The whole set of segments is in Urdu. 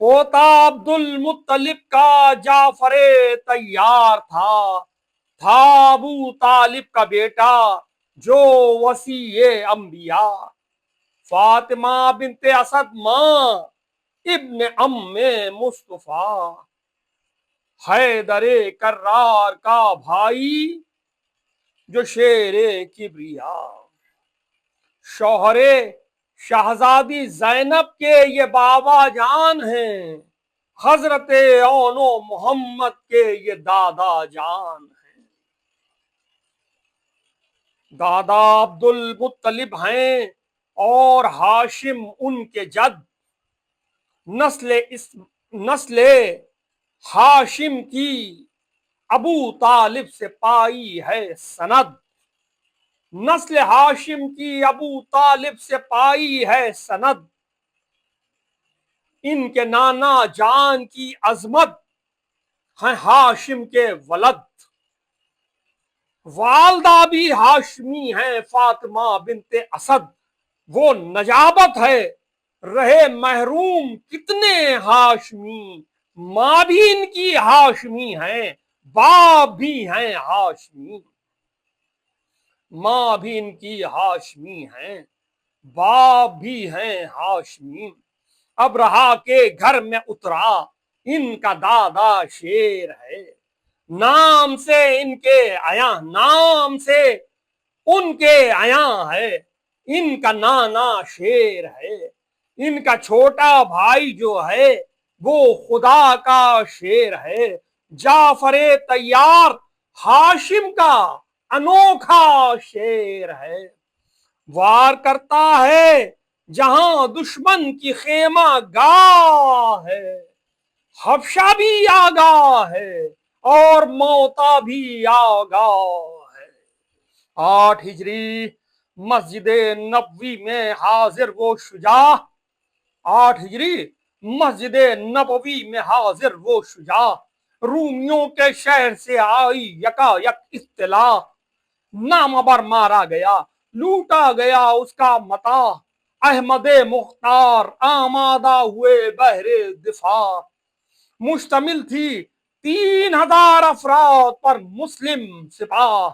پوتا عبد المطلب کا جعفر تیار تھا ابو طالب کا بیٹا جو وسیع انبیاء، فاطمہ بنت اسد ماں ابن ام مصطفیٰ، حیدر کرار کا بھائی جو شیر کبریا، شوہر شہزادی زینب کے یہ بابا جان ہیں، حضرت اون و محمد کے یہ دادا جان ہیں۔ دادا عبد المطلب ہیں اور ہاشم ان کے جد، نسل ہاشم کی ابو طالب سے پائی ہے سند، نسل ہاشم کی ابو طالب سے پائی ہے سند، ان کے نانا جان کی عظمت ہیں ہاشم کے ولد، والدہ بھی ہاشمی ہیں فاطمہ بنت اسد، وہ نجابت ہے رہے محروم کتنے ہاشمی، ماں بھی ان کی ہاشمی ہیں باپ بھی ہیں ہاشمی، ماں بھی ان کی ہاشمی ہیں باپ بھی ہیں ہاشمی، اب رہا کے گھر میں اترا ان کا دادا شیر ہے، نام سے ان کے آیا نام سے ان کے آیا ہے، ان کا نانا شیر ہے، ان کا چھوٹا بھائی جو ہے وہ خدا کا شیر ہے، جعفر تیار ہاشم کا انوکھا شیر ہے، وار کرتا ہے جہاں دشمن کی خیمہ گاہ ہے، حبشہ بھی آگاہ ہے اور موتا بھی آگاہ ہے۔ 8 ہجری مسجد نبوی میں حاضر وہ شجاع، 8 ہجری مسجد نبوی میں حاضر وہ شجاع، رومیوں کے شہر سے آئی یکا یک اطلاع، نامور مارا گیا لوٹا گیا اس کا متاع، احمد مختار آمادہ ہوئے بہر دفاع، مشتمل تھی 3000 افراد پر مسلم سپاہ،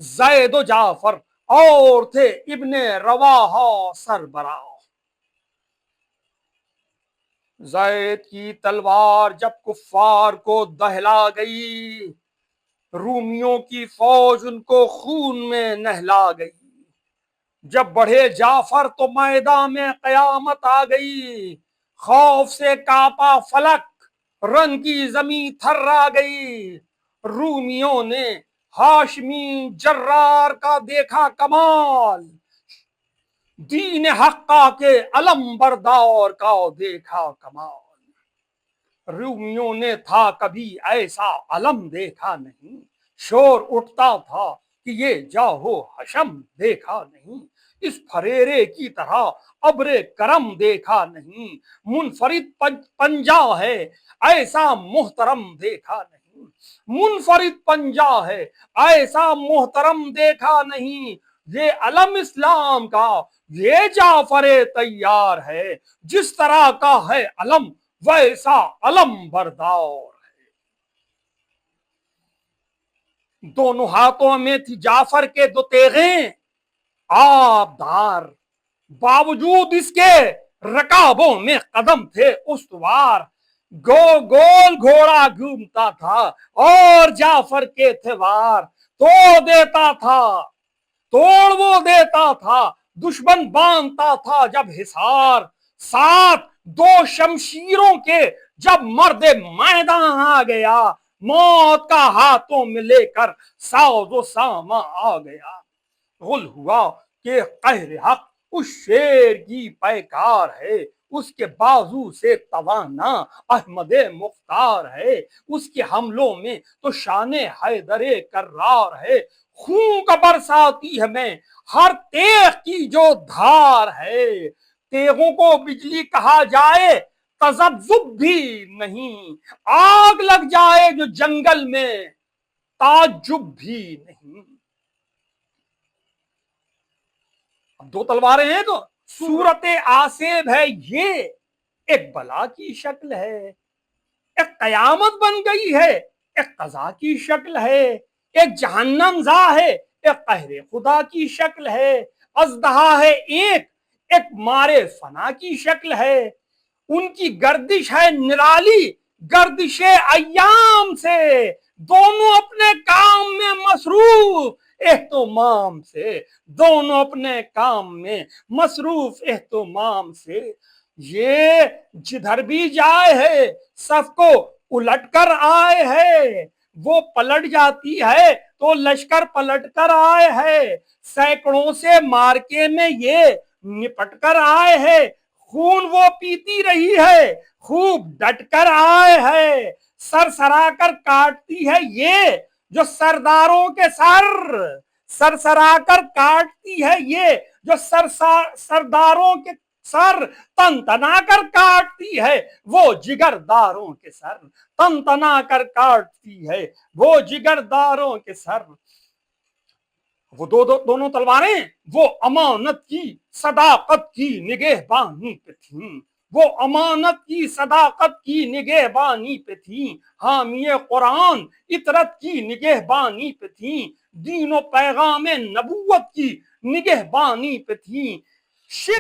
زید و جعفر اور تھے ابن رواحہ سربراہ، زید کی تلوار جب کفار کو دہلا گئی، رومیوں کی فوج ان کو خون میں نہلا گئی، جب بڑھے جعفر تو میدان میں قیامت آ گئی، خوف سے کانپا فلک رن کی زمین تھرا گئی، رومیوں نے ہاشمی جرار کا دیکھا کمال، دین حقہ کے علم بردار کا دیکھا کمال، رومیوں نے تھا کبھی ایسا علم دیکھا نہیں، شور اٹھتا تھا کہ یہ جاہو حشم دیکھا نہیں، اس پھریرے کی طرح ابر کرم دیکھا نہیں، منفرد پنجا ہے ایسا محترم دیکھا نہیں، منفرد پنجا ہے ایسا محترم دیکھا نہیں، یہ علم اسلام کا یہ جعفر تیار ہے، جس طرح کا ہے علم ویسا علم بردار ہے۔ دونوں ہاتھوں میں تھی جعفر کے 2 تیغیں آبدار، باوجود اس کے رکابوں میں قدم تھے استوار، گول گھوڑا گھومتا تھا اور جعفر کے تھے وار، توڑ وہ دیتا تھا دشمن باندھتا تھا جب حصار، ساتھ 2 شمشیروں کے جب مرد میدان آ گیا، موت کا ہاتھوں میں لے کر ساز و ساما آ گیا، غل ہوا کہ قہر حق اس شیر کی پیکار ہے، اس کے بازو سے توانا احمد مختار ہے، اس کے حملوں میں تو شان حیدر کرار ہے، خون کا برساتی ہمیں ہر تیغ کی جو دھار ہے، تیغوں کو بجلی کہا جائے تذبذب بھی نہیں، آگ لگ جائے جو جنگل میں تعجب بھی نہیں۔ اب 2 تلواریں ہیں تو صورت آسیب ہے یہ ایک بلا کی شکل ہے، ایک قیامت بن گئی ہے، ایک قضا کی شکل ہے، ایک جہنم زا ہے، ایک قہر خدا کی شکل ہے، اژدہا ہے ایک مارے فنا کی شکل ہے، ان کی گردش ہے نرالی گردش ایام سے، دونوں اپنے کام میں مصروف اہتمام سے، دونوں اپنے کام میں مصروف اہتمام سے، یہ جدھر بھی جائے ہے سب کو الٹ کر آئے ہے، وہ پلٹ جاتی ہے تو لشکر پلٹ کر آئے ہے، سینکڑوں سے مارکے میں یہ نپٹ کر آئے ہے، خون وہ پیتی رہی ہے، خوب ڈٹ کر آئے ہے، سر سرا کر کاٹتی ہے یہ جو سرداروں کے سر سرا کر کاٹتی ہے یہ جو سرداروں کے سر تن تنا کر کاٹتی ہے، وہ جگر داروں کے سر تن تنا کر کاٹتی ہے، وہ جگر داروں کے سر۔ وہ دونوں تلواریں وہ امانت کی صداقت کی نگہبانی پہ تھیں، وہ امانت کی صداقت کی نگہبانی پہ تھیں، حامی قرآن اطرت کی نگہبانی پہ تھیں، دین و پیغام نبوت کی نگہبانی پہ تھیں،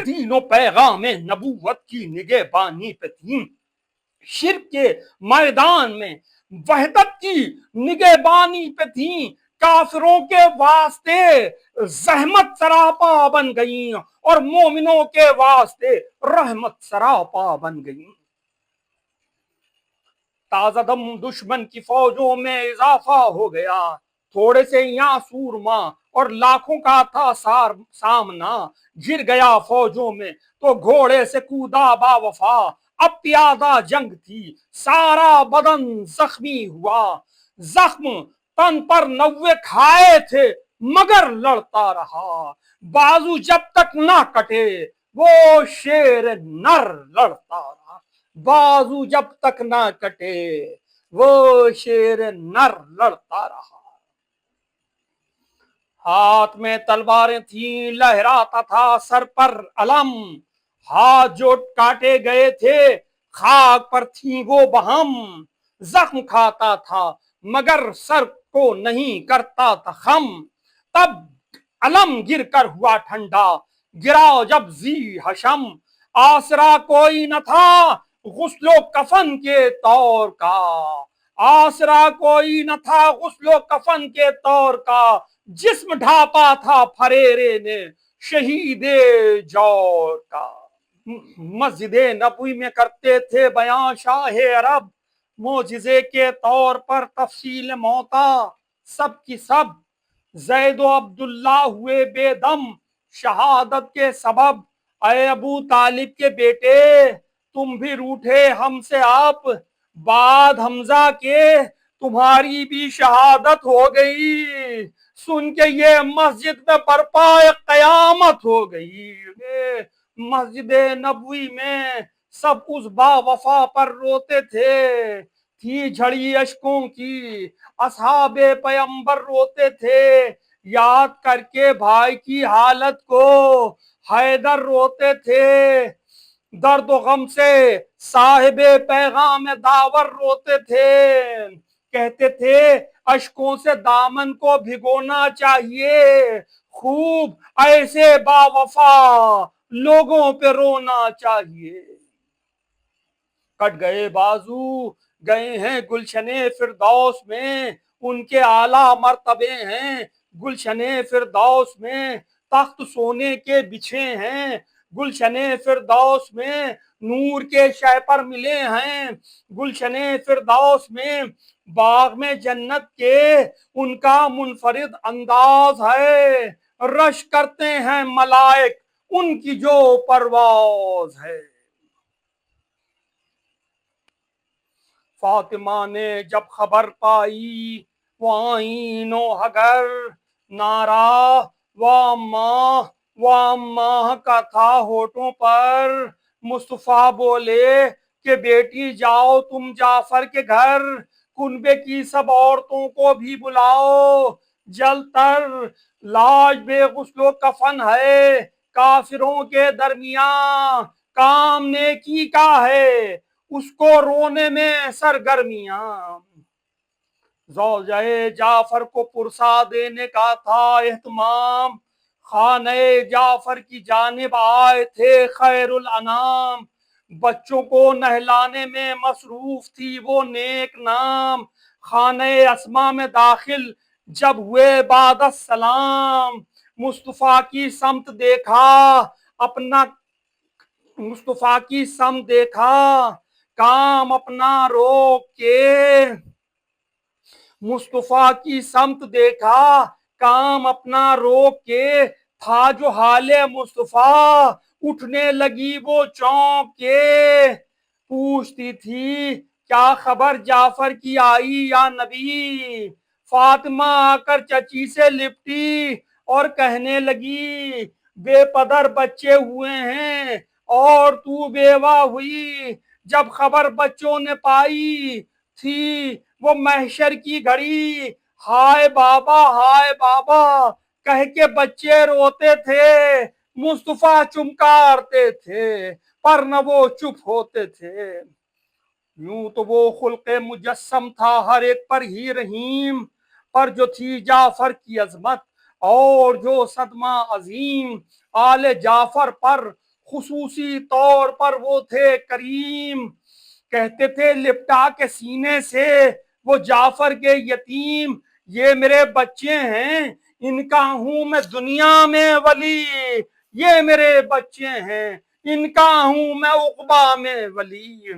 دین و پیغام نبوت کی نگہبانی پہ تھیں، شرک کے میدان میں وحدت کی نگہبانی پہ تھیں، کافروں کے واسطے زحمت سراپا بن گئیں اور مومنوں کے واسطے رحمت سراپا بن گئیں۔ تازہ دم دشمن کی فوجوں میں اضافہ ہو گیا، تھوڑے سے یہاں سورما اور لاکھوں کا تھا سامنا، گر گیا فوجوں میں تو گھوڑے سے کودا با وفا، اب پیادہ جنگ تھی سارا بدن زخمی ہوا، زخم تن پر 90 کھائے تھے مگر لڑتا رہا، بازو جب تک نہ کٹے وہ شیر نر لڑتا رہا، بازو جب تک نہ کٹے وہ شیر نر لڑتا رہا۔ ہاتھ میں تلواریں تھیں لہراتا تھا سر پر علم، ہاتھ جو کاٹے گئے تھے خاک پر تھیں وہ بہم، زخم کھاتا تھا مگر سر کو نہیں کرتا تھا خم، تب علم گر کر ہوا ٹھنڈا گرا جب ذی حشم، آسرا کوئی نہ تھا غسل و کفن کے طور کا، آسرا کوئی نہ تھا غسل و کفن کے طور کا، جسم ڈھانپا تھا پھریرے نے شہید جور کا۔ مسجد نبوی میں کرتے تھے بیان شاہ عرب، معجزے کے طور پر تفصیل موتا، سب کی سب زید و عبداللہ ہوئے بے دم شہادت کے سبب، اے ابو طالب کے بیٹے تم بھی روٹھے ہم سے آپ، بعد حمزہ کے تمہاری بھی شہادت ہو گئی، سن کے یہ مسجد میں برپا قیامت ہو گئی۔ مسجد نبوی میں سب اس با وفا پر روتے تھے، تھی جھڑی اشکوں کی اصحاب پیمبر روتے تھے، یاد کر کے بھائی کی حالت کو حیدر روتے تھے، درد و غم سے صاحب پیغام داور روتے تھے، کہتے تھے اشکوں سے دامن کو بھگونا چاہیے، خوب ایسے با وفا لوگوں پہ رونا چاہیے۔ کٹ گئے بازو گئے ہیں گلشن فردوس میں، ان کے اعلیٰ مرتبے ہیں گلشن فردوس میں، تخت سونے کے بچھے ہیں گلشن فردوس میں، نور کے شہ پر ملے ہیں گلشن فردوس میں، باغ میں جنت کے ان کا منفرد انداز ہے، رش کرتے ہیں ملائک ان کی جو پرواز ہے۔ فاطمہ نے جب خبر پائی وہ آئین و حگر، نعرہ واماں کا تھا ہونٹوں پر، مصطفیٰ بولے کہ بیٹی جاؤ تم جعفر کے گھر، کنبے کی سب عورتوں کو بھی بلاؤ، جل تر لاش بے غسل و کفن ہے کافروں کے درمیان، کام نیکی کا ہے اس کو رونے میں سرگرمیاں۔ زوجہ جعفر کو پرسا دینے کا تھا اہتمام، خانہ جعفر کی جانب آئے تھے خیر الانام، بچوں کو نہلانے میں مصروف تھی وہ نیک نام، خانہ اسما میں داخل جب ہوئے بعد السلام، مصطفیٰ کی سمت دیکھا اپنا مصطفیٰ کی سمت دیکھا کام اپنا روک کے، مصطفیٰ کی سمت دیکھا کام اپنا روک کے، تھا جو حال مصطفیٰ اٹھنے لگی وہ چونک کے، پوچھتی تھی کیا خبر جعفر کی آئی یا نبی، فاطمہ آ کر چچی سے لپٹی اور کہنے لگی بے پدر بچے ہوئے ہیں اور تو بیوہ ہوئی، جب خبر بچوں نے پائی تھی وہ محشر کی گھڑی، ہائے بابا کہہ کے بچے روتے تھے، مصطفیٰ چمکارتے تھے پر نہ وہ چپ ہوتے تھے۔ یوں تو وہ خلق مجسم تھا ہر ایک پر ہی رحیم، پر جو تھی جعفر کی عظمت اور جو صدمہ عظیم، آل جعفر پر خصوصی طور پر وہ تھے کریم، کہتے تھے لپٹا کے سینے سے وہ جعفر کے یتیم، یہ میرے بچے ہیں ان کا ہوں میں دنیا میں ولی، یہ میرے بچے ہیں ان کا ہوں میں عقبہ میں ولی،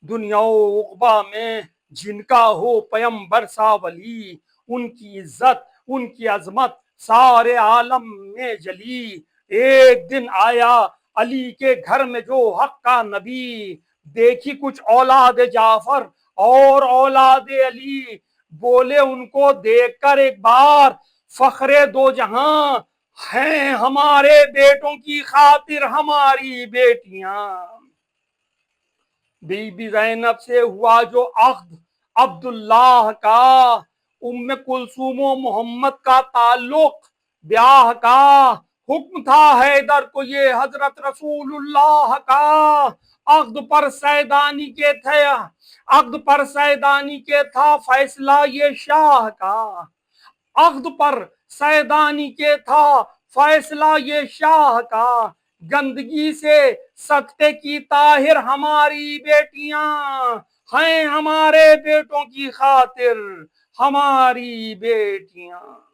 دنیا و عقبہ میں جن کا ہو پیمبر سا ولی، ان کی عزت ان کی عظمت سارے عالم میں جلی، ایک دن آیا علی کے گھر میں جو حق کا نبی، دیکھی کچھ اولاد جعفر اور اولاد علی، بولے ان کو دیکھ کر ایک بار فخر دو جہاں ہیں ہمارے بیٹوں کی خاطر ہماری بیٹیاں، بی بی زینب سے ہوا جو عہد عبداللہ کا، ام کلثوم و محمد کا تعلق بیاہ کا، حکم تھا حیدر کو یہ حضرت رسول اللہ کا، عقد پر سیدانی کے تھا فیصلہ یہ شاہ کا، عقد پر سیدانی کے تھا فیصلہ یہ شاہ کا، گندگی سے صدقے کی طاہر ہماری بیٹیاں ہیں ہمارے بیٹوں کی خاطر ہماری بیٹیاں۔